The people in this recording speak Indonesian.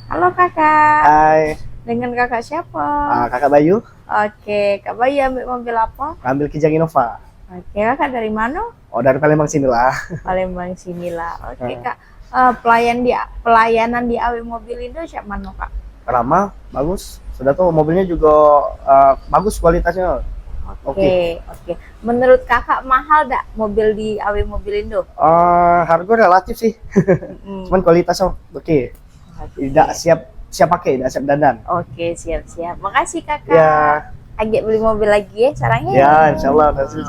Halo kakak, Hai, dengan kakak siapa? Kakak Bayu, Oke, Kak Bayu ambil mobil apa? ambil Kijang Innova. Oke, kakak dari mana? Oh, dari Palembang sinilah. Palembang sinilah. Oke Eh, kak, pelayanan di AW Mobil Indo siapa mana kak? Ramah, bagus. Sudah tuh mobilnya juga bagus kualitasnya. Oke. Oke. Menurut kakak mahal dak mobil di AW Mobil Indo? Harga relatif sih, Mm, cuman kualitasnya oke. Tidak Oke, siap pakai, tidak siap dandan. Oke, siap-siap. Makasih kakak. Ya, Agak beli mobil lagi ya caranya. ya, insya Allah. Makasih.